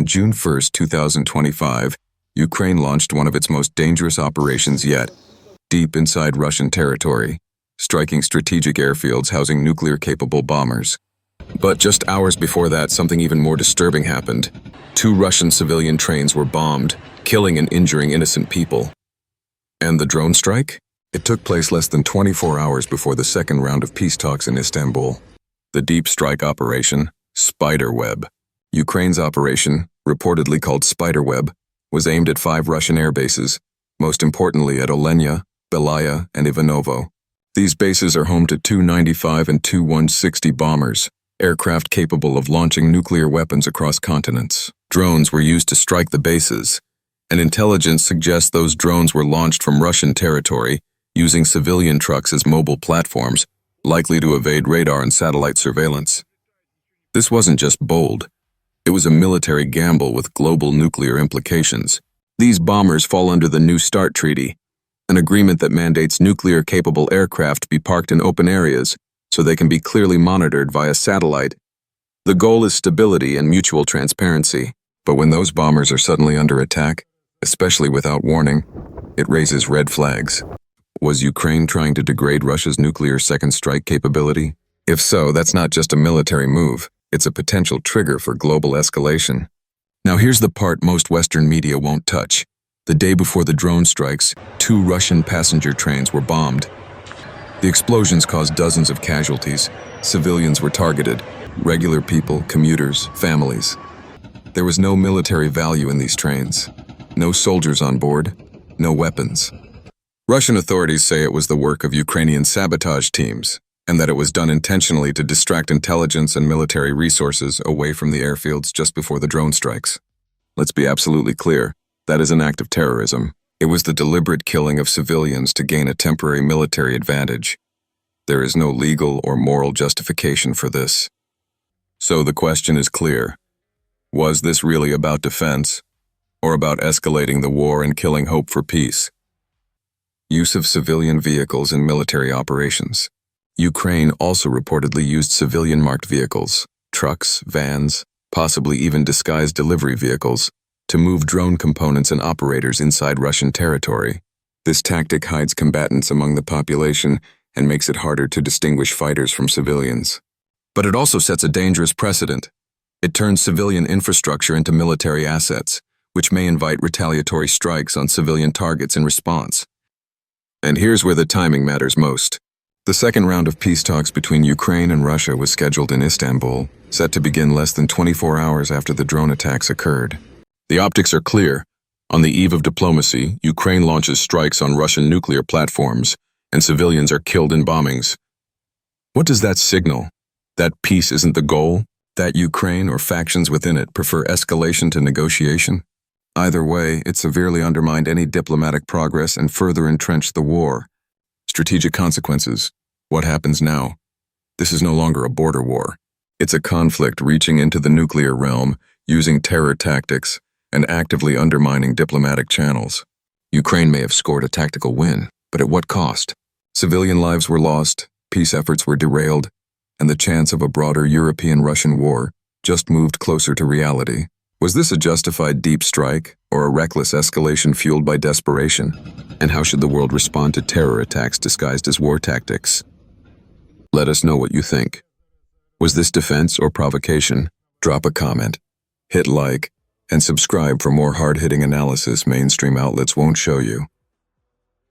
On June 1, 2025, Ukraine launched one of its most dangerous operations yet, deep inside Russian territory, striking strategic airfields housing nuclear-capable bombers. But just hours before that, something even more disturbing happened. 2 Russian civilian trains were bombed, killing and injuring innocent people. And the drone strike? It took place less than 24 hours before the second round of peace talks in Istanbul. The deep strike operation, Spiderweb. Ukraine's operation, reportedly called Spiderweb, was aimed at 5 Russian air bases, most importantly at Olenia, Belaya, and Ivanovo. These bases are home to Tu-95 and Tu-160 bombers, aircraft capable of launching nuclear weapons across continents. Drones were used to strike the bases, and intelligence suggests those drones were launched from Russian territory using civilian trucks as mobile platforms, likely to evade radar and satellite surveillance. This wasn't just bold. It was a military gamble with global nuclear implications. These bombers fall under the U.S START treaty, an agreement that mandates nuclear-capable aircraft be parked in open areas so they can be clearly monitored via satellite. The goal is stability and mutual transparency, but when those bombers are suddenly under attack, especially without warning, it raises red flags. Was Ukraine trying to degrade Russia's nuclear second strike capability? If so, that's not just a military move. It's a potential trigger for global escalation. Now here's the part most Western media won't touch. The day before the drone strikes, 2 Russian passenger trains were bombed. The explosions caused dozens of casualties. Civilians were targeted. Regular people, commuters, families. There was no military value in these trains. No soldiers on board. No weapons. Russian authorities say it was the work of Ukrainian sabotage teams, and that it was done intentionally to distract intelligence and military resources away from the airfields just before the drone strikes. Let's be absolutely clear, that is an act of terrorism. It was the deliberate killing of civilians to gain a temporary military advantage. There is no legal or moral justification for this. So the question is clear. Was this really about defense, or about escalating the war and killing hope for peace? Use of civilian vehicles in military operations. Ukraine also reportedly used civilian-marked vehicles, trucks, vans, possibly even disguised delivery vehicles, to move drone components and operators inside Russian territory. This tactic hides combatants among the population and makes it harder to distinguish fighters from civilians. But it also sets a dangerous precedent. It turns civilian infrastructure into military assets, which may invite retaliatory strikes on civilian targets in response. And here's where the timing matters most. The second round of peace talks between Ukraine and Russia was scheduled in Istanbul, set to begin less than 24 hours after the drone attacks occurred. The optics are clear. On the eve of diplomacy, Ukraine launches strikes on Russian nuclear platforms, and civilians are killed in bombings. What does that signal? That peace isn't the goal? That Ukraine or factions within it prefer escalation to negotiation? Either way, it severely undermined any diplomatic progress and further entrenched the war. Strategic consequences. What happens now? This is no longer a border war. It's a conflict reaching into the nuclear realm, using terror tactics, and actively undermining diplomatic channels. Ukraine may have scored a tactical win, but at what cost? Civilian lives were lost, peace efforts were derailed, and the chance of a broader European-Russian war just moved closer to reality. Was this a justified deep strike, or a reckless escalation fueled by desperation? And how should the world respond to terror attacks disguised as war tactics? Let us know what you think. Was this defense or provocation? Drop a comment, hit like, and subscribe for more hard-hitting analysis mainstream outlets won't show you.